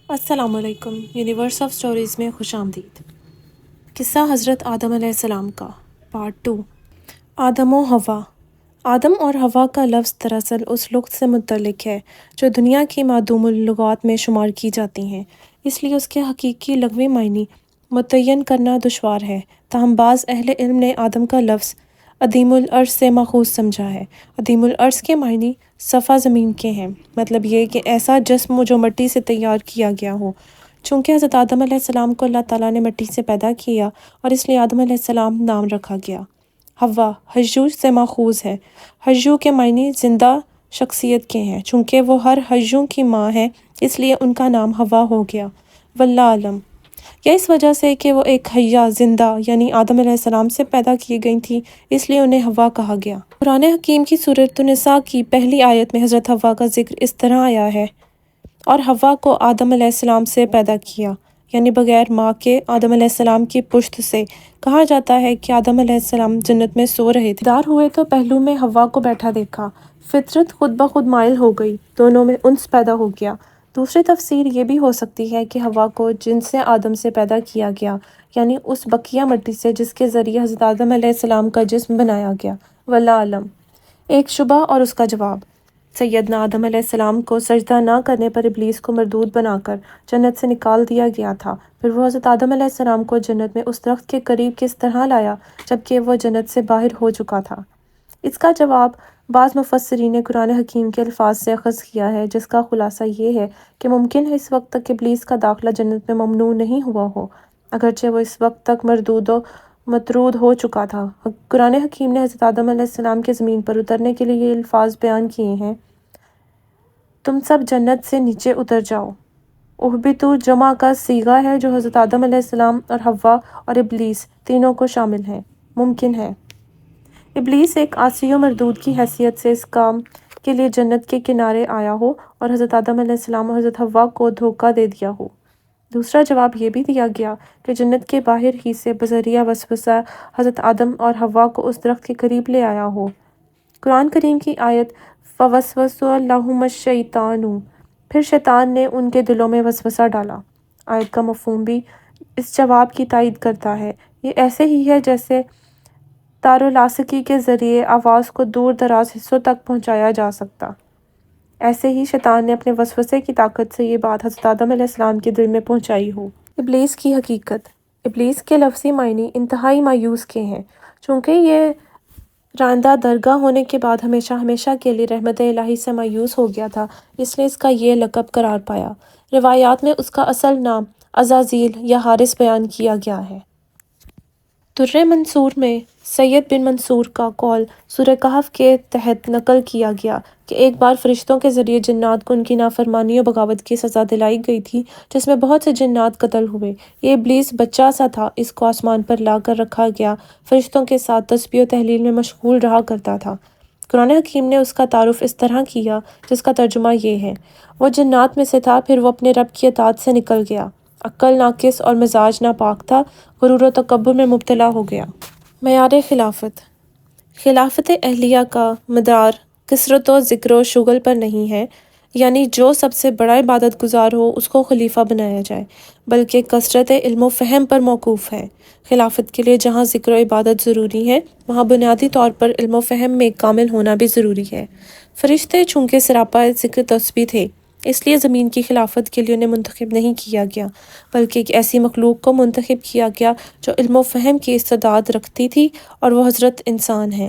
السلام علیکم۔ Universe of stories میں خوش آمدید۔ قصہ حضرت آدم علیہ السلام کا پارٹ 2۔ آدم و حوا۔ آدم اور حوا کا لفظ دراصل اس لغت سے متعلق ہے جو دنیا کی معدوم اللغات میں شمار کی جاتی ہیں، اس لیے اس کے حقیقی لغوی معنی متعین کرنا دشوار ہے۔ تاہم بعض اہل علم نے آدم کا لفظ عدیم الارض سے ماخوذ سمجھا ہے۔ عدیم الارض کے معنی صفحہ زمین کے ہیں، مطلب یہ کہ ایسا جسم جو مٹی سے تیار کیا گیا ہو۔ چونکہ حضرت آدم علیہ السلام کو اللہ تعالیٰ نے مٹی سے پیدا کیا اور اس لیے آدم علیہ السلام نام رکھا گیا۔ حوا حجو سے ماخوذ ہے۔ حجو کے معنی زندہ شخصیت کے ہیں۔ چونکہ وہ ہر حجو کی ماں ہے اس لیے ان کا نام حوا ہو گیا۔ واللہ اعلم۔ یا اس وجہ سے کہ وہ ایک حیہ زندہ یعنی آدم علیہ السلام سے پیدا کی گئی تھی اس لیے انہیں حوا کہا گیا۔ قرآن حکیم کی سورۃ النساء کی پہلی آیت میں حضرت حوا کا ذکر اس طرح آیا ہے، اور حوا کو آدم علیہ السلام سے پیدا کیا، یعنی بغیر ماں کے آدم علیہ السلام کی پشت سے۔ کہا جاتا ہے کہ آدم علیہ السلام جنت میں سو رہے تھے، بیدار ہوئے تو پہلو میں حوا کو بیٹھا دیکھا، فطرت خود بخود مائل ہو گئی، دونوں میں انس پیدا ہو گیا۔ دوسری تفسیر یہ بھی ہو سکتی ہے کہ حوا کو جن سے آدم سے پیدا کیا گیا، یعنی اس بقیہ مٹی سے جس کے ذریعے حضرت آدم علیہ السلام کا جسم بنایا گیا۔ واللہ اعلم۔ ایک شبہ اور اس کا جواب۔ سیدنا آدم علیہ السلام کو سجدہ نہ کرنے پر ابلیس کو مردود بنا کر جنت سے نکال دیا گیا تھا۔ پھر وہ حضرت آدم علیہ السلام کو جنت میں اس درخت کے قریب کس طرح لایا جبکہ وہ جنت سے باہر ہو چکا تھا؟ اس کا جواب بعض مفسرین نے قرآن حکیم کے الفاظ سے اخذ کیا ہے، جس کا خلاصہ یہ ہے کہ ممکن ہے اس وقت تک ابلیس کا داخلہ جنت میں ممنوع نہیں ہوا ہو، اگرچہ وہ اس وقت تک مردود و مطرود ہو چکا تھا۔ قرآن حکیم نے حضرت آدم علیہ السلام کے زمین پر اترنے کے لیے یہ الفاظ بیان کیے ہیں: تم سب جنت سے نیچے اتر جاؤ۔ اہبطوا جمع کا صیغہ ہے جو حضرت آدم علیہ السلام اور حوا اور ابلیس تینوں کو شامل ہے۔ ممکن ہے ابلیس ایک عاصی و مردود کی حیثیت سے اس کام کے لیے جنت کے کنارے آیا ہو اور حضرت آدم علیہ السلام اور حضرت حوا کو دھوکہ دے دیا ہو۔ دوسرا جواب یہ بھی دیا گیا کہ جنت کے باہر ہی سے بذریعہ وسوسہ حضرت آدم اور حوا کو اس درخت کے قریب لے آیا ہو۔ قرآن کریم کی آیت فَوَسْوَسَ لَهُمَا الشَّيْطَانُ، پھر شیطان نے ان کے دلوں میں وسوسہ ڈالا۔ آیت کا مفہوم بھی اس جواب کی تائید کرتا ہے۔ یہ ایسے ہی ہے جیسے تارولاسکی کے ذریعے آواز کو دور دراز حصوں تک پہنچایا جا سکتا، ایسے ہی شیطان نے اپنے وسوسے کی طاقت سے یہ بات حضرت آدم علیہ السلام کے دل میں پہنچائی ہو۔ ابلیس کی حقیقت۔ ابلیس کے لفظی معنی انتہائی مایوس کے ہیں۔ چونکہ یہ رائندہ درگاہ ہونے کے بعد ہمیشہ ہمیشہ کے لیے رحمت الہی سے مایوس ہو گیا تھا، اس لیے اس کا یہ لقب قرار پایا۔ روایات میں اس کا اصل نام عزازیل یا حارس بیان کیا گیا ہے۔ در منصور میں سید بن منصور کا قول سورہ کہف کے تحت نقل کیا گیا کہ ایک بار فرشتوں کے ذریعے جنات کو ان کی نافرمانی و بغاوت کی سزا دلائی گئی تھی، جس میں بہت سے جنات قتل ہوئے۔ یہ ابلیس بچہ سا تھا، اس کو آسمان پر لا کر رکھا گیا، فرشتوں کے ساتھ تسبیح و تحلیل میں مشغول رہا کرتا تھا۔ قرآن حکیم نے اس کا تعارف اس طرح کیا جس کا ترجمہ یہ ہے: وہ جنات میں سے تھا، پھر وہ اپنے رب کی اطاعت سے نکل گیا، عقل ناقص اور مزاج ناپاک تھا، غرور و تکبر میں مبتلا ہو گیا۔ معیار خلافت۔ خلافت اہلیہ کا مدار کثرت و ذکر و شغل پر نہیں ہے، یعنی جو سب سے بڑا عبادت گزار ہو اس کو خلیفہ بنایا جائے، بلکہ کثرت علم و فہم پر موقوف ہے۔ خلافت کے لیے جہاں ذکر و عبادت ضروری ہے، وہاں بنیادی طور پر علم و فہم میں کامل ہونا بھی ضروری ہے۔ فرشتے چونکہ سراپا ذکر تسبیح تھے، اس لیے زمین کی خلافت کے لیے انہیں منتخب نہیں کیا گیا، بلکہ ایک ایسی مخلوق کو منتخب کیا گیا جو علم و فہم کی استعداد رکھتی تھی، اور وہ حضرت انسان ہے۔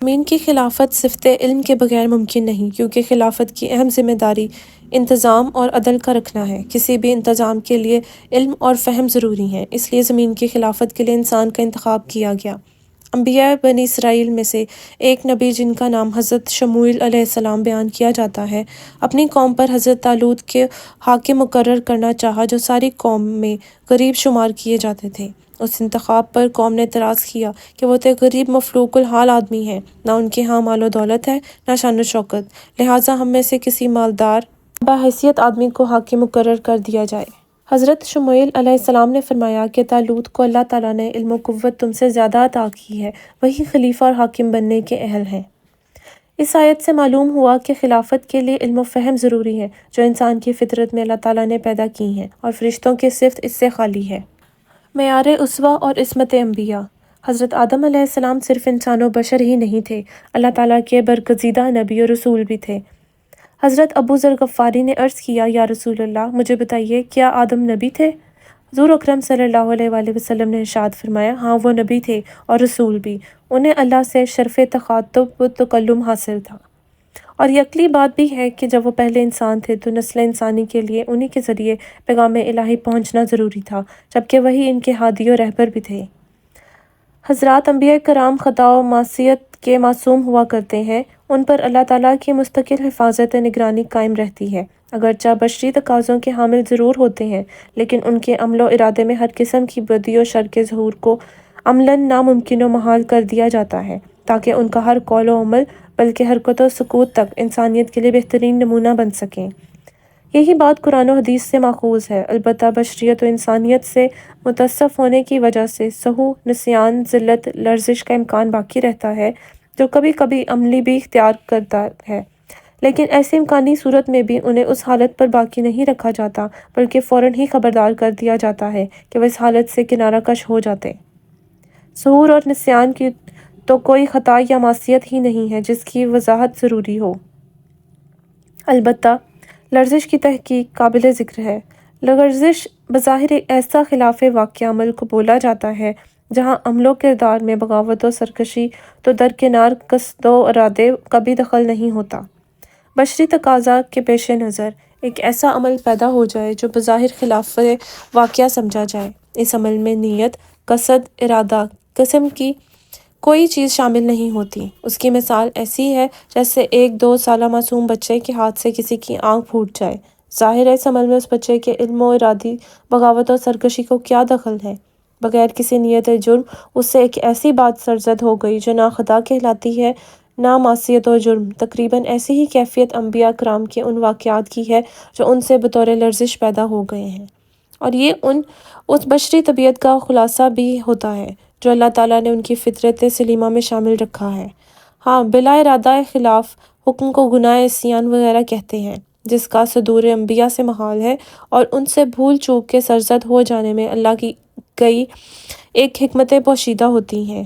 زمین کی خلافت صفت علم کے بغیر ممکن نہیں، کیونکہ خلافت کی اہم ذمہ داری انتظام اور عدل کا رکھنا ہے۔ کسی بھی انتظام کے لیے علم اور فہم ضروری ہیں، اس لیے زمین کی خلافت کے لیے انسان کا انتخاب کیا گیا۔ انبیاء بنی اسرائیل میں سے ایک نبی جن کا نام حضرت شموئیل علیہ السلام بیان کیا جاتا ہے، اپنی قوم پر حضرت طالوت کے حاکم مقرر کرنا چاہا جو ساری قوم میں غریب شمار کیے جاتے تھے۔ اس انتخاب پر قوم نے اعتراض کیا کہ وہ تو ایک غریب مفلوق الحال آدمی ہیں، نہ ان کے ہاں مال و دولت ہے نہ شان و شوکت، لہٰذا ہم میں سے کسی مالدار باحیثیت آدمی کو حاکم مقرر کر دیا جائے۔ حضرت شموئیل علیہ السلام نے فرمایا کہ طالوت کو اللہ تعالیٰ نے علم و قوت تم سے زیادہ عطا کی ہے، وہی خلیفہ اور حاکم بننے کے اہل ہیں۔ اس آیت سے معلوم ہوا کہ خلافت کے لیے علم و فہم ضروری ہے، جو انسان کی فطرت میں اللہ تعالیٰ نے پیدا کی ہیں، اور فرشتوں کی صفت اس سے خالی ہے۔ معیار اسوہ اور عصمت انبیاء۔ حضرت آدم علیہ السلام صرف انسان و بشر ہی نہیں تھے، اللہ تعالیٰ کے برگزیدہ نبی و رسول بھی تھے۔ حضرت ابو ذر غفاری نے عرض کیا، یا رسول اللہ، مجھے بتائیے، کیا آدم نبی تھے؟ حضور اکرم صلی اللہ علیہ وآلہ وسلم نے ارشاد فرمایا، ہاں وہ نبی تھے اور رسول بھی، انہیں اللہ سے شرف تخاطب و تکلم حاصل تھا۔ اور یہ عقلی بات بھی ہے کہ جب وہ پہلے انسان تھے تو نسل انسانی کے لیے انہی کے ذریعے پیغام الہی پہنچنا ضروری تھا، جبکہ وہی ان کے ہادی و رہبر بھی تھے۔ حضرات انبیاء کرام خطا و معصیت کے معصوم ہوا کرتے ہیں، ان پر اللہ تعالیٰ کی مستقل حفاظت و نگرانی قائم رہتی ہے، اگرچہ بشری تقاضوں کے حامل ضرور ہوتے ہیں، لیکن ان کے عمل و ارادے میں ہر قسم کی بدی و شر کے ظہور کو عملاً ناممکن و محال کر دیا جاتا ہے، تاکہ ان کا ہر قول و عمل بلکہ حرکت و سکوت تک انسانیت کے لیے بہترین نمونہ بن سکیں۔ یہی بات قرآن و حدیث سے ماخوذ ہے، البتہ بشریت و انسانیت سے متصف ہونے کی وجہ سے سہو، نسیان، ذلت، لرزش کا امکان باقی رہتا ہے، جو کبھی کبھی عملی بھی اختیار کرتا ہے، لیکن ایسی امکانی صورت میں بھی انہیں اس حالت پر باقی نہیں رکھا جاتا، بلکہ فوراً ہی خبردار کر دیا جاتا ہے کہ وہ اس حالت سے کنارہ کش ہو جاتے۔ سہور اور نسیان کی تو کوئی خطا یا معصیت ہی نہیں ہے جس کی وضاحت ضروری ہو، البتہ لرزش کی تحقیق قابل ذکر ہے۔ لرزش بظاہر ایک ایسا خلاف واقع عمل کو بولا جاتا ہے جہاں عمل و کردار میں بغاوت و سرکشی تو درکنار قصد و ارادے کا بھی دخل نہیں ہوتا۔ بشری تقاضا کے پیش نظر ایک ایسا عمل پیدا ہو جائے جو بظاہر خلاف واقعہ سمجھا جائے، اس عمل میں نیت، قصد، ارادہ قسم کی کوئی چیز شامل نہیں ہوتی۔ اس کی مثال ایسی ہے جیسے ایک 2 سالہ معصوم بچے کے ہاتھ سے کسی کی آنکھ پھوٹ جائے، ظاہر ہے اس عمل میں اس بچے کے علم و ارادی بغاوت اور سرکشی کو کیا دخل ہے؟ بغیر کسی نیت جرم اس سے ایک ایسی بات سرزد ہو گئی جو نہ خطا کہلاتی ہے نہ معصیت و جرم۔ تقریباً ایسی ہی کیفیت انبیاء کرام کے ان واقعات کی ہے جو ان سے بطور لرزش پیدا ہو گئے ہیں، اور یہ اس بشری طبیعت کا خلاصہ بھی ہوتا ہے جو اللہ تعالیٰ نے ان کی فطرت سلیمہ میں شامل رکھا ہے۔ ہاں، بلا ارادہ خلاف حکم کو گناہ عصیان وغیرہ کہتے ہیں، جس کا صدور انبیاء سے محال ہے، اور ان سے بھول چوک کے سرزد ہو جانے میں اللہ کی کئی ایک حکمتیں پوشیدہ ہوتی ہیں،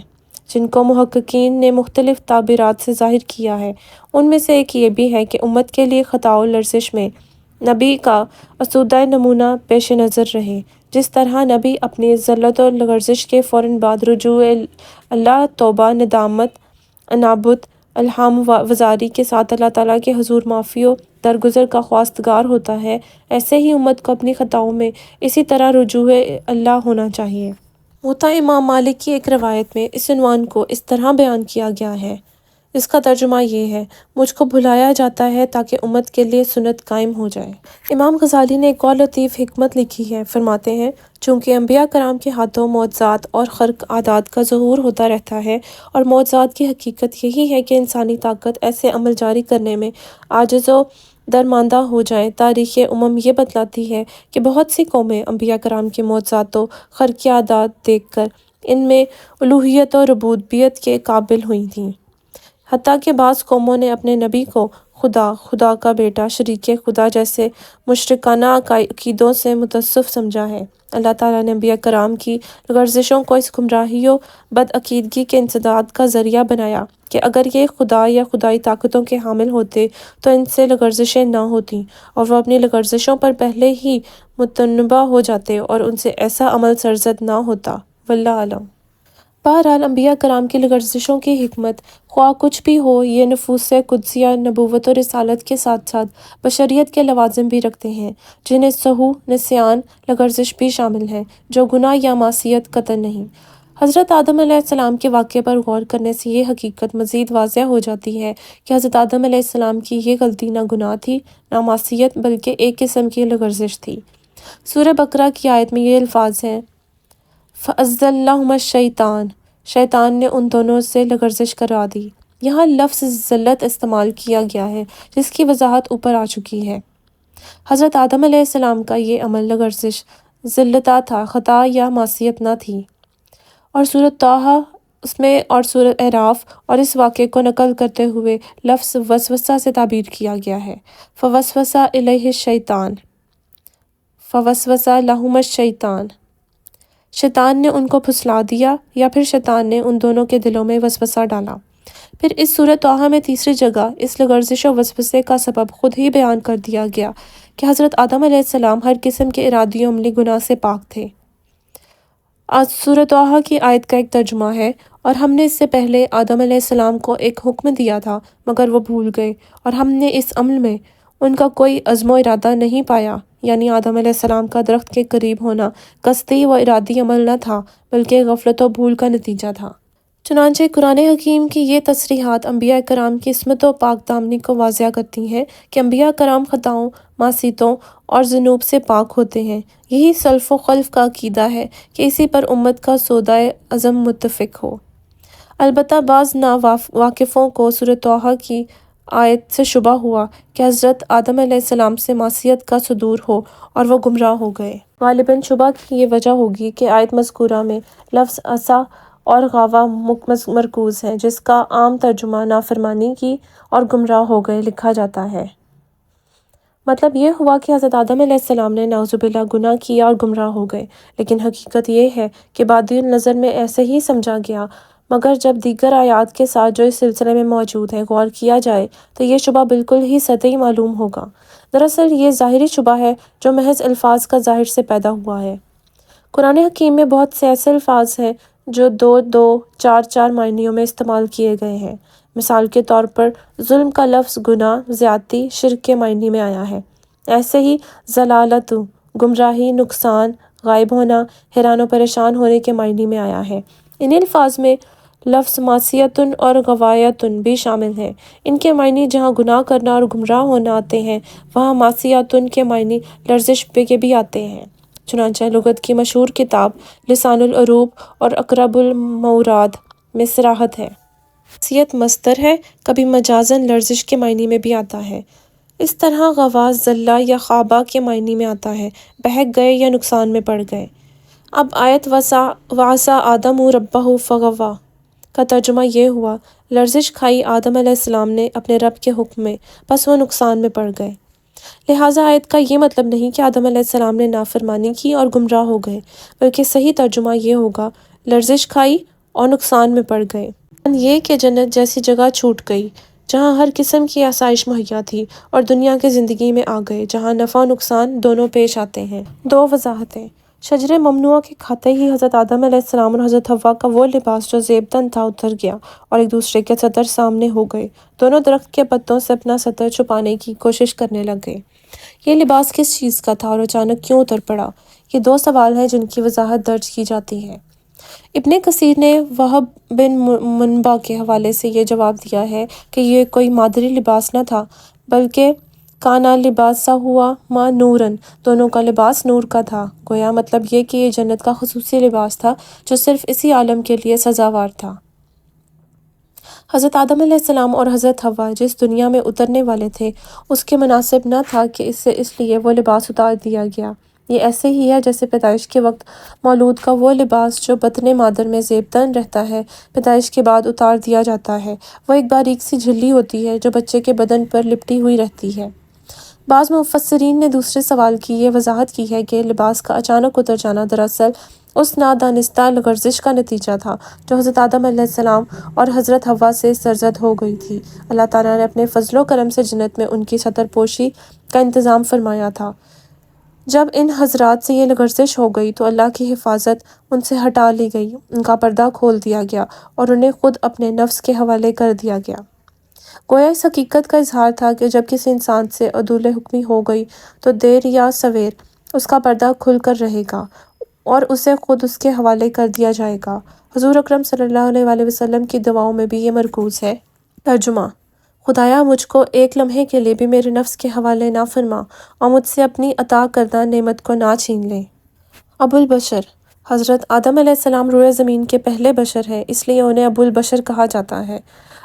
جن کو محققین نے مختلف تعبیرات سے ظاہر کیا ہے۔ ان میں سے ایک یہ بھی ہے کہ امت کے لیے خطا و لرزش میں نبی کا اسودہ نمونہ پیش نظر رہے، جس طرح نبی اپنی ذلت و لرزش کے فوراً بعد رجوع اللہ، توبہ، ندامت، انابت، الہام وزاری کے ساتھ اللہ تعالیٰ کے حضور معافی و درگزر کا خواستگار ہوتا ہے، ایسے ہی امت کو اپنی خطاؤں میں اسی طرح رجوع اللہ ہونا چاہیے۔ موطا امام مالک کی ایک روایت میں اس عنوان کو اس طرح بیان کیا گیا ہے، اس کا ترجمہ یہ ہے، مجھ کو بھلایا جاتا ہے تاکہ امت کے لیے سنت قائم ہو جائے۔ امام غزالی نے ایک اور لطیف حکمت لکھی ہے، فرماتے ہیں، چونکہ انبیاء کرام کے ہاتھوں معجزات اور خرق عادات کا ظہور ہوتا رہتا ہے، اور معجزات کی حقیقت یہی ہے کہ انسانی طاقت ایسے عمل جاری کرنے میں عاجز و درماندہ ہو جائے، تاریخ یہ بتلاتی ہے کہ بہت سی قومیں انبیاء کرام کے معجزات و خرق عادات دیکھ کر ان میں الوہیت و ربوبیت کے قابل ہوئی تھیں، حتیٰ کہ بعض قوموں نے اپنے نبی کو خدا کا بیٹا، شریک خدا جیسے مشرکانہ عقیدوں سے متصف سمجھا ہے۔ اللہ تعالیٰ نے انبیاء کرام کی لرزشوں کو اس گمراہی و بدعقیدگی کے انسداد کا ذریعہ بنایا کہ اگر یہ خدا یا خدائی طاقتوں کے حامل ہوتے تو ان سے لرزشیں نہ ہوتیں، اور وہ اپنی لرزشوں پر پہلے ہی متنبہ ہو جاتے اور ان سے ایسا عمل سرزد نہ ہوتا۔ واللہ اعلم۔ بہرحال انبیاء کرام کی لرزشوں کی حکمت خواہ کچھ بھی ہو، یہ نفوس قدسیہ، نبوت و رسالت کے ساتھ ساتھ بشریت کے لوازم بھی رکھتے ہیں، جنہیں سہو، نسیان، لرزش بھی شامل ہے، جو گناہ یا معصیت قطعاً نہیں۔ حضرت آدم علیہ السلام کے واقعے پر غور کرنے سے یہ حقیقت مزید واضح ہو جاتی ہے کہ حضرت آدم علیہ السلام کی یہ غلطی نہ گناہ تھی، نہ معصیت، بلکہ ایک قسم کی لرزش تھی۔ سورہ بقرہ کی آیت میں یہ الفاظ ہیں، فَأَزَّلَّهُمَا الشَّيْطَانُ، شیطان نے ان دونوں سے لرزش کرا دی۔ یہاں لفظ ذلت استعمال کیا گیا ہے، جس کی وضاحت اوپر آ چکی ہے۔ حضرت آدم علیہ السلام کا یہ عمل لرزش ذلتہ تھا، خطا یا معصیت نہ تھی۔ اور سورۃ طٰہٰ اس میں اور سورۃ اعراف اور اس واقعے کو نقل کرتے ہوئے لفظ وسوسہ سے تعبیر کیا گیا ہے۔ فوسوس الیہ الشیطان، فوسوس لہم الشیطان، شیطان نے ان کو پھسلا دیا یا پھر شیطان نے ان دونوں کے دلوں میں وسوسہ ڈالا۔ پھر اس سورۃ طٰہٰ میں تیسری جگہ اس لغزش و وسوسے کا سبب خود ہی بیان کر دیا گیا کہ حضرت آدم علیہ السلام ہر قسم کے ارادی و عملی گناہ سے پاک تھے۔ آج سورۃ طٰہٰ کی آیت کا ایک ترجمہ ہے، اور ہم نے اس سے پہلے آدم علیہ السلام کو ایک حکم دیا تھا مگر وہ بھول گئے، اور ہم نے اس عمل میں ان کا کوئی عزم و ارادہ نہیں پایا، یعنی آدم علیہ السلام کا درخت کے قریب ہونا قصدی و ارادی عمل نہ تھا بلکہ غفلت و بھول کا نتیجہ تھا۔ چنانچہ قرآن حکیم کی یہ تصریحات انبیاء کرام کی عصمت و پاک دامنی کو واضح کرتی ہیں کہ انبیاء کرام خطاؤں، معصیتوں اور ذنوب سے پاک ہوتے ہیں۔ یہی سلف و خلف کا عقیدہ ہے کہ اسی پر امت کا سودۂ عزم متفق ہو۔ البتہ بعض ناواقفوں کو سورۃ طٰہٰ کی آیت سے شبہ ہوا کہ حضرت آدم علیہ السلام سے معصیت کا صدور ہو اور وہ گمراہ ہو گئے۔ غالباً شبہ کی یہ وجہ ہوگی کہ آیت مذکورہ میں لفظ عصا اور غاویٰ مرکوز ہے، جس کا عام ترجمہ نافرمانی کی اور گمراہ ہو گئے لکھا جاتا ہے۔ مطلب یہ ہوا کہ حضرت آدم علیہ السلام نے نعوذ باللہ گناہ کیا اور گمراہ ہو گئے، لیکن حقیقت یہ ہے کہ بادی النظر میں ایسے ہی سمجھا گیا، مگر جب دیگر آیات کے ساتھ جو اس سلسلے میں موجود ہیں غور کیا جائے تو یہ شبہ بالکل ہی سطحی معلوم ہوگا۔ دراصل یہ ظاہری شبہ ہے جو محض الفاظ کا ظاہر سے پیدا ہوا ہے۔ قرآن حکیم میں بہت سے ایسے الفاظ ہیں جو 2 4 معنیوں میں استعمال کیے گئے ہیں۔ مثال کے طور پر ظلم کا لفظ گناہ، زیادتی، شرک کے معنی میں آیا ہے۔ ایسے ہی ضلالت، گمراہی، نقصان، غائب ہونا، حیران و پریشان ہونے کے معنی میں آیا ہے۔ ان الفاظ میں لفظ معصیتن اور غوایتن بھی شامل ہیں۔ ان کے معنی جہاں گناہ کرنا اور گمراہ ہونا آتے ہیں، وہاں معصیتن کے معنی لرزش کے بھی آتے ہیں۔ چنانچہ لغت کی مشہور کتاب لسان العروب اور اقرب الموراد میں صراحت ہے۔ معصیت مصدر ہے، کبھی مجازاً لرزش کے معنی میں بھی آتا ہے۔ اس طرح غوا ضلع یا خابہ کے معنی میں آتا ہے، بہک گئے یا نقصان میں پڑ گئے۔ اب آیت وعصیٰ آدم ربہ فغویٰ کا ترجمہ یہ ہوا، لرزش کھائی آدم علیہ السلام نے اپنے رب کے حکم میں، بس وہ نقصان میں پڑ گئے۔ لہٰذا آیت کا یہ مطلب نہیں کہ آدم علیہ السلام نے نافرمانی کی اور گمراہ ہو گئے، بلکہ صحیح ترجمہ یہ ہوگا، لرزش کھائی اور نقصان میں پڑ گئے۔ یہ کہ جنت جیسی جگہ چھوٹ گئی جہاں ہر قسم کی آسائش مہیا تھی، اور دنیا کی زندگی میں آ گئے جہاں نفع و نقصان دونوں پیش آتے ہیں۔ 2 وضاحتیں۔ شجر ممنوعہ کے کھاتے ہی حضرت آدم علیہ السلام اور حضرت حوا کا وہ لباس جو زیب تن تھا اتر گیا اور ایک دوسرے کے سطر سامنے ہو گئے۔ دونوں درخت کے پتوں سے اپنا سطر چھپانے کی کوشش کرنے لگے۔ یہ لباس کس چیز کا تھا اور اچانک کیوں اتر پڑا؟ یہ 2 سوال ہیں جن کی وضاحت درج کی جاتی ہے۔ ابن کثیر نے وہب بن منبع کے حوالے سے یہ جواب دیا ہے کہ یہ کوئی مادری لباس نہ تھا، بلکہ کانا لباسہ ہوا ما نوراً، دونوں کا لباس نور کا تھا۔ گویا مطلب یہ کہ یہ جنت کا خصوصی لباس تھا جو صرف اسی عالم کے لیے سزاوار تھا۔ حضرت آدم علیہ السلام اور حضرت حوا جس دنیا میں اترنے والے تھے، اس کے مناسب نہ تھا کہ اس لیے وہ لباس اتار دیا گیا۔ یہ ایسے ہی ہے جیسے پیدائش کے وقت مولود کا وہ لباس جو بطن مادر میں زیب تن رہتا ہے، پیدائش کے بعد اتار دیا جاتا ہے۔ وہ ایک باریک سی جھلی ہوتی ہے جو بچے کے بدن پر لپٹی ہوئی رہتی ہے۔ بعض مفسرین نے دوسرے سوال کی یہ وضاحت کی ہے کہ لباس کا اچانک اتر جانا دراصل اس نادانستہ لرزش کا نتیجہ تھا جو حضرت آدم علیہ السلام اور حضرت حوا سے سرزد ہو گئی تھی۔ اللہ تعالیٰ نے اپنے فضل و کرم سے جنت میں ان کی سطر پوشی کا انتظام فرمایا تھا۔ جب ان حضرات سے یہ لرزش ہو گئی تو اللہ کی حفاظت ان سے ہٹا لی گئی، ان کا پردہ کھول دیا گیا اور انہیں خود اپنے نفس کے حوالے کر دیا گیا۔ گویا اس حقیقت کا اظہار تھا کہ جب کسی انسان سے عدول حکمی ہو گئی تو دیر یا سویر اس کا پردہ کھل کر رہے گا اور اسے خود اس کے حوالے کر دیا جائے گا۔ حضور اکرم صلی اللہ علیہ وآلہ وسلم کی دعاؤں میں بھی یہ مرکوز ہے۔ ترجمہ: خدایا مجھ کو ایک لمحے کے لیے بھی میرے نفس کے حوالے نہ فرما اور مجھ سے اپنی عطا کردہ نعمت کو نہ چھین لے۔ ابو البشر: حضرت آدم علیہ السلام روئے زمین کے پہلے بشر ہیں، اس لیے انہیں ابو البشر کہا جاتا ہے۔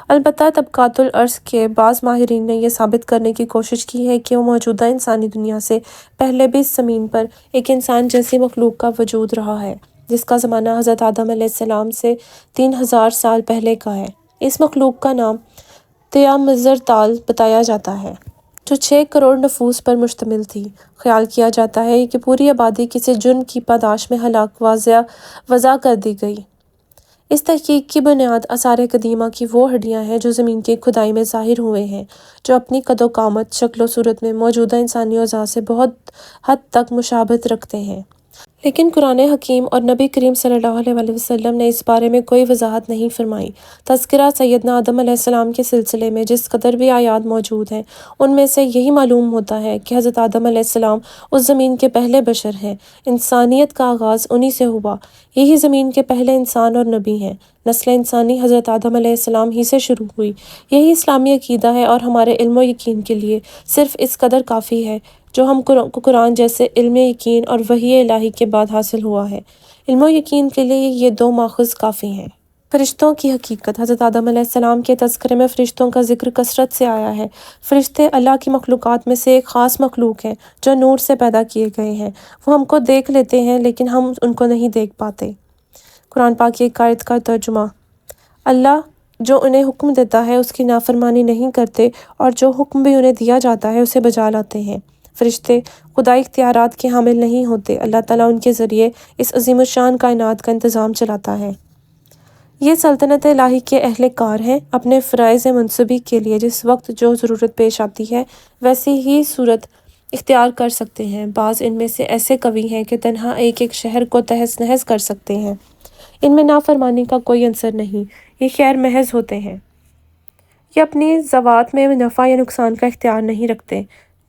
البتہ طبقات الارض کے بعض ماہرین نے یہ ثابت کرنے کی کوشش کی ہے کہ وہ موجودہ انسانی دنیا سے پہلے بھی اس زمین پر ایک انسان جیسی مخلوق کا وجود رہا ہے۔ جس کا زمانہ حضرت آدم علیہ السلام سے 3000 سال پہلے کا ہے۔ اس مخلوق کا نام تیامزر تال بتایا جاتا ہے، جو 6 کروڑ نفوس پر مشتمل تھی۔ خیال کیا جاتا ہے کہ پوری آبادی کسی جرم کی پاداش میں ہلاک وضع کر دی گئی۔ اس تحقیق کی بنیاد آثار قدیمہ کی وہ ہڈیاں ہیں جو زمین کی کھدائی میں ظاہر ہوئے ہیں، جو اپنی قد و قامت، شکل و صورت میں موجودہ انسانی اعضاء سے بہت حد تک مشابہت رکھتے ہیں۔ لیکن قرآن حکیم اور نبی کریم صلی اللہ علیہ وسلم نے اس بارے میں کوئی وضاحت نہیں فرمائی۔ تذکرہ سیدنا آدم علیہ السلام کے سلسلے میں جس قدر بھی آیات موجود ہیں، ان میں سے یہی معلوم ہوتا ہے کہ حضرت آدم علیہ السلام اس زمین کے پہلے بشر ہیں۔ انسانیت کا آغاز انہی سے ہوا۔ یہی زمین کے پہلے انسان اور نبی ہیں۔ نسل انسانی حضرت آدم علیہ السلام ہی سے شروع ہوئی۔ یہی اسلامی عقیدہ ہے اور ہمارے علم و یقین کے لیے صرف اس قدر کافی ہے جو ہم کو قرآن جیسے علم یقین اور وحی الہی کے بعد حاصل ہوا ہے۔ علم و یقین کے لیے یہ 2 ماخذ کافی ہیں۔ فرشتوں کی حقیقت۔ حضرت آدم علیہ السلام کے تذکرے میں فرشتوں کا ذکر کثرت سے آیا ہے۔ فرشتے اللہ کی مخلوقات میں سے ایک خاص مخلوق ہیں جو نور سے پیدا کیے گئے ہیں۔ وہ ہم کو دیکھ لیتے ہیں لیکن ہم ان کو نہیں دیکھ پاتے۔ قرآن پاک کی ایک آیت کا ترجمہ۔ اللہ جو انہیں حکم دیتا ہے اس کی نافرمانی نہیں کرتے، اور جو حکم بھی انہیں دیا جاتا ہے اسے بجا لاتے ہیں۔ فرشتے خدائی اختیارات کے حامل نہیں ہوتے، اللہ تعالیٰ ان کے ذریعے اس عظیم الشان کائنات کا انتظام چلاتا ہے۔ یہ سلطنت الہی کے اہل کار ہیں، اپنے فرائض منصوبی کے لیے جس وقت جو ضرورت پیش آتی ہے ویسی ہی صورت اختیار کر سکتے ہیں۔ بعض ان میں سے ایسے قوی ہیں کہ تنہا ایک شہر کو تہس نہس کر سکتے ہیں۔ ان میں نافرمانی کا کوئی عنصر نہیں، یہ خیر محض ہوتے ہیں۔ یہ اپنی ذوات میں نفع یا نقصان کا اختیار نہیں رکھتے۔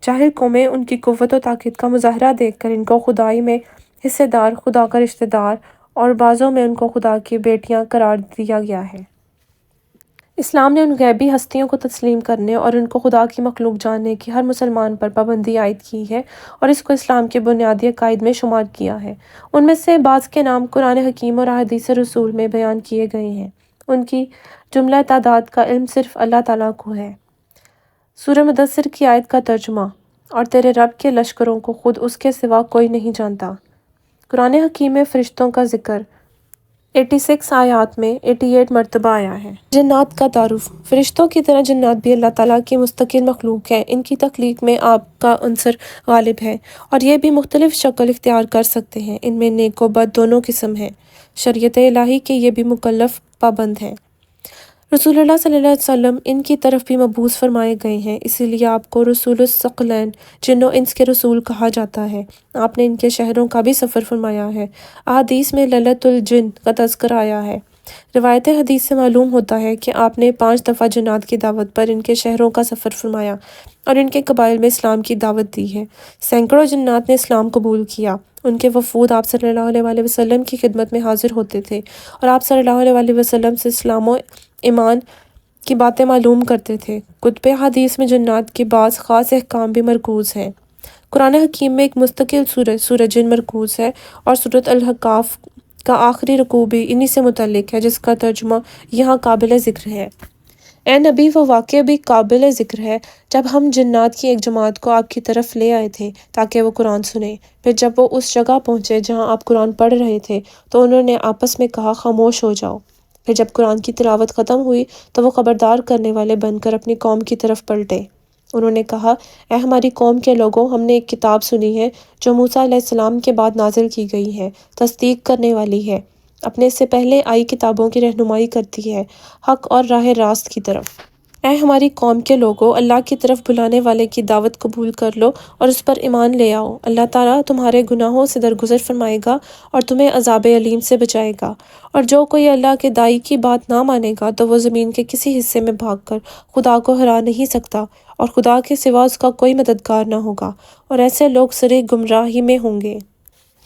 جاہل قومیں ان کی قوت و طاقت کا مظاہرہ دیکھ کر ان کو خدائی میں حصے دار، خدا کا رشتہ دار، اور بعضوں میں ان کو خدا کی بیٹیاں قرار دیا گیا ہے۔ اسلام نے ان غیبی ہستیوں کو تسلیم کرنے اور ان کو خدا کی مخلوق جاننے کی ہر مسلمان پر پابندی عائد کی ہے اور اس کو اسلام کے بنیادی عقائد میں شمار کیا ہے۔ ان میں سے بعض کے نام قرآن حکیم اور احادیث رسول میں بیان کیے گئے ہیں۔ ان کی جملہ تعداد کا علم صرف اللہ تعالیٰ کو ہے۔ سورہ مدثر کی آیت کا ترجمہ۔ اور تیرے رب کے لشکروں کو خود اس کے سوا کوئی نہیں جانتا۔ قرآن حکیم میں فرشتوں کا ذکر 86 آیات میں 88 مرتبہ آیا ہے۔ جنات کا تعارف۔ فرشتوں کی طرح جنات بھی اللہ تعالیٰ کی مستقل مخلوق ہیں۔ ان کی تخلیق میں آپ کا عنصر غالب ہے اور یہ بھی مختلف شکل اختیار کر سکتے ہیں۔ ان میں نیک و بد دونوں قسم ہیں۔ شریعت الہی کے یہ بھی مکلف پابند ہیں۔ رسول اللہ صلی اللہ علیہ وسلم ان کی طرف بھی مبعوث فرمائے گئے ہیں، اسی لیے آپ کو رسول الثقلین، جن و انس کے رسول کہا جاتا ہے۔ آپ نے ان کے شہروں کا بھی سفر فرمایا ہے۔ احادیث میں ليلۃ الجن کا تذکرہ آیا ہے۔ روایت حدیث سے معلوم ہوتا ہے کہ آپ نے 5 دفعہ جنات کی دعوت پر ان کے شہروں کا سفر فرمایا اور ان کے قبائل میں اسلام کی دعوت دی ہے۔ سینکڑوں جنات نے اسلام قبول کیا۔ ان کے وفود آپ صلی اللہ علیہ وسلم کی خدمت میں حاضر ہوتے تھے اور آپ صلی اللہ علیہ وسلم سے اسلام و ایمان کی باتیں معلوم کرتے تھے۔ کتب حدیث میں جنات کے بعض خاص احکام بھی مرکوز ہیں۔ قرآن حکیم میں ایک مستقل سورہ جن مرکوز ہے اور سورۃ الاحقاف کا آخری رکوع بھی انہی سے متعلق ہے، جس کا ترجمہ یہاں قابل ذکر ہے۔ اے نبی، وہ واقعہ بھی قابل ذکر ہے جب ہم جنات کی ایک جماعت کو آپ کی طرف لے آئے تھے تاکہ وہ قرآن سنیں۔ پھر جب وہ اس جگہ پہنچے جہاں آپ قرآن پڑھ رہے تھے تو انہوں نے آپس میں کہا، خاموش ہو جاؤ۔ پھر جب قرآن کی تلاوت ختم ہوئی تو وہ خبردار کرنے والے بن کر اپنی قوم کی طرف پلٹے۔ انہوں نے کہا، اے ہماری قوم کے لوگوں، ہم نے ایک کتاب سنی ہے جو موسیٰ علیہ السلام کے بعد نازل کی گئی ہے، تصدیق کرنے والی ہے، اپنے سے پہلے آئی کتابوں کی رہنمائی کرتی ہے حق اور راہ راست کی طرف۔ اے ہماری قوم کے لوگوں، اللہ کی طرف بلانے والے کی دعوت قبول کر لو اور اس پر ایمان لے آؤ۔ اللہ تعالیٰ تمہارے گناہوں سے درگزر فرمائے گا اور تمہیں عذاب علیم سے بچائے گا۔ اور جو کوئی اللہ کے داعی کی بات نہ مانے گا تو وہ زمین کے کسی حصے میں بھاگ کر خدا کو ہرا نہیں سکتا اور خدا کے سوا اس کا کوئی مددگار نہ ہوگا، اور ایسے لوگ سرِ گمراہی میں ہوں گے۔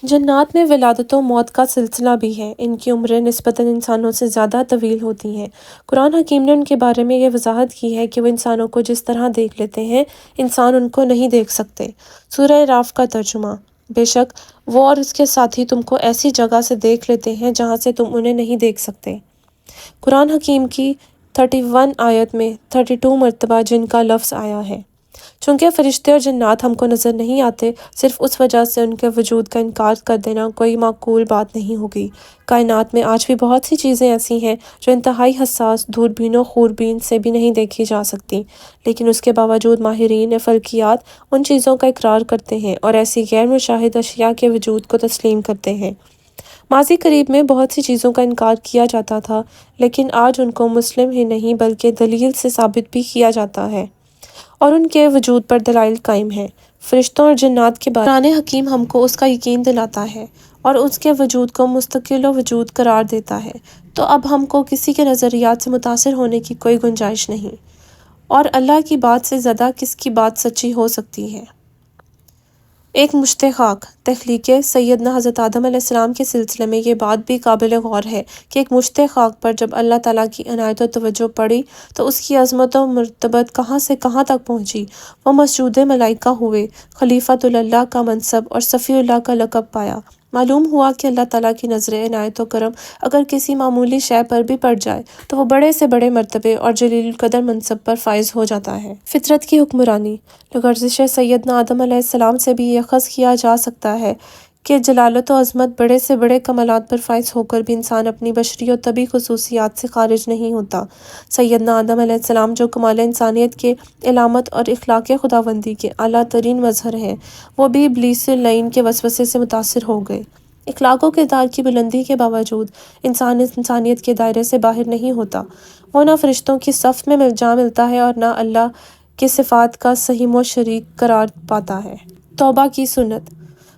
جنات میں ولادت و موت کا سلسلہ بھی ہے۔ ان کی عمریں نسبتاً انسانوں سے زیادہ طویل ہوتی ہیں۔ قرآن حکیم نے ان کے بارے میں یہ وضاحت کی ہے کہ وہ انسانوں کو جس طرح دیکھ لیتے ہیں، انسان ان کو نہیں دیکھ سکتے۔ سورہ اعراف کا ترجمہ۔ بے شک وہ اور اس کے ساتھی تم کو ایسی جگہ سے دیکھ لیتے ہیں جہاں سے تم انہیں نہیں دیکھ سکتے۔ قرآن حکیم کی 31 آیت میں 32 مرتبہ جن کا لفظ آیا ہے۔ چونکہ فرشتے اور جنات ہم کو نظر نہیں آتے، صرف اس وجہ سے ان کے وجود کا انکار کر دینا کوئی معقول بات نہیں ہوگی۔ کائنات میں آج بھی بہت سی چیزیں ایسی ہیں جو انتہائی حساس دوربین و خوربین سے بھی نہیں دیکھی جا سکتی، لیکن اس کے باوجود ماہرین فلکیات ان چیزوں کا اقرار کرتے ہیں اور ایسی غیر مشاہد اشیاء کے وجود کو تسلیم کرتے ہیں۔ ماضی قریب میں بہت سی چیزوں کا انکار کیا جاتا تھا، لیکن آج ان کو مسلم ہی نہیں بلکہ دلیل سے ثابت بھی کیا جاتا ہے اور ان کے وجود پر دلائل قائم ہیں۔ فرشتوں اور جنات کے بارے قرآن حکیم ہم کو اس کا یقین دلاتا ہے اور اس کے وجود کو مستقل و وجود قرار دیتا ہے، تو اب ہم کو کسی کے نظریات سے متاثر ہونے کی کوئی گنجائش نہیں، اور اللہ کی بات سے زیادہ کس کی بات سچی ہو سکتی ہے۔ ایک مشت خاک تخلیق سیدنا حضرت آدم علیہ السلام کے سلسلے میں یہ بات بھی قابل غور ہے کہ ایک مشت خاک پر جب اللہ تعالیٰ کی عنایت و توجہ پڑی تو اس کی عظمت و مرتبت کہاں سے کہاں تک پہنچی۔ وہ مسجود ملائکہ ہوئے، خلیفۃ اللہ کا منصب اور صفی اللہ کا لقب پایا۔ معلوم ہوا کہ اللہ تعالیٰ کی نظر عنایت و کرم اگر کسی معمولی شے پر بھی پڑ جائے تو وہ بڑے سے بڑے مرتبے اور جلیل القدر منصب پر فائز ہو جاتا ہے۔ فطرت کی حکمرانی لغزش سیدنا آدم علیہ السلام سے بھی یہ اخذ کیا جا سکتا ہے کہ جلالت و عظمت بڑے سے بڑے کمالات پر فائز ہو کر بھی انسان اپنی بشری و طبعی خصوصیات سے خارج نہیں ہوتا۔ سیدنا آدم علیہ السلام جو کمال انسانیت کے علامت اور اخلاق خداوندی کے اعلیٰ ترین مظہر ہیں، وہ بھی ابلیس اللعین کے وسوسے سے متاثر ہو گئے۔ اخلاق و کردار کی بلندی کے باوجود انسان انسانیت کے دائرے سے باہر نہیں ہوتا۔ وہ نہ فرشتوں کی صف میں جا ملتا ہے اور نہ اللہ کے صفات کا سہیم و شریک قرار پاتا ہے۔ توبہ کی سنت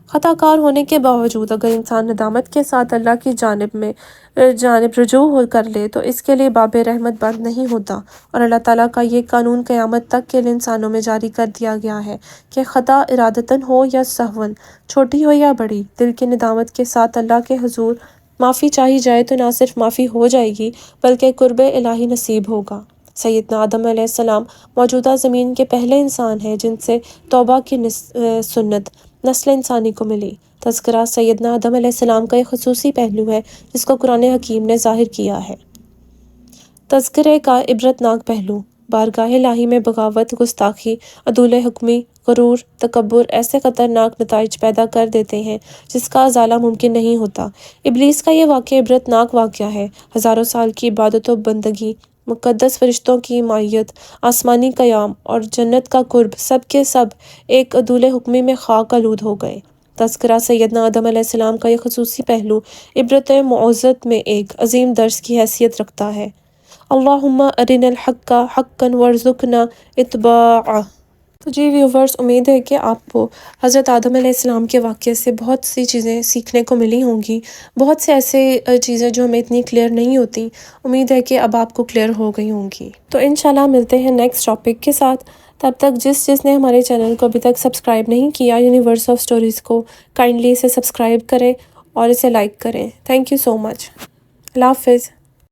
خطا کار ہونے کے باوجود اگر انسان ندامت کے ساتھ اللہ کی جانب رجوع کر لے تو اس کے لیے باب رحمت بند نہیں ہوتا، اور اللہ تعالیٰ کا یہ قانون قیامت تک کے لیے انسانوں میں جاری کر دیا گیا ہے کہ خطا ارادتاً ہو یا سہواً، چھوٹی ہو یا بڑی، دل کی ندامت کے ساتھ اللہ کے حضور معافی چاہی جائے تو نہ صرف معافی ہو جائے گی بلکہ قرب الہی نصیب ہوگا۔ سیدنا آدم علیہ السلام موجودہ زمین کے پہلے انسان ہیں جن سے توبہ کی سنت نسل انسانی کو ملی۔ تذکرہ سیدنا آدم علیہ السلام کا ایک خصوصی پہلو ہے جس کو قرآن حکیم نے ظاہر کیا ہے۔ تذکرے کا عبرتناک پہلو بارگاہ الہی میں بغاوت، گستاخی، عدول حکمی، غرور، تکبر ایسے خطرناک نتائج پیدا کر دیتے ہیں جس کا ازالہ ممکن نہیں ہوتا۔ ابلیس کا یہ واقعہ عبرتناک واقعہ ہے۔ ہزاروں سال کی عبادت و بندگی، مقدس فرشتوں کی معیت، آسمانی قیام اور جنت کا قرب، سب کے سب ایک عدول حکمی میں خاک آلود ہو گئے۔ تذکرہ سیدنا آدم علیہ السلام کا یہ خصوصی پہلو عبرت معوذت میں ایک عظیم درس کی حیثیت رکھتا ہے۔ اللہم ارنا الحق حقا وارزقنا اتباعہ۔ تو جی ویورز، امید ہے کہ آپ کو حضرت آدم علیہ السلام کے واقعے سے بہت سی چیزیں سیکھنے کو ملی ہوں گی، بہت سے ایسے چیزیں جو ہمیں اتنی کلیئر نہیں ہوتی، امید ہے کہ اب آپ کو کلیئر ہو گئی ہوں گی۔ تو انشاءاللہ ملتے ہیں نیکسٹ ٹاپک کے ساتھ، تب تک جس نے ہمارے چینل کو ابھی تک سبسکرائب نہیں کیا یونیورس آف سٹوریز کو، کائنڈلی اسے سبسکرائب کریں اور اسے لائک کریں۔ تھینک یو سو مچ۔ اللہ حافظ۔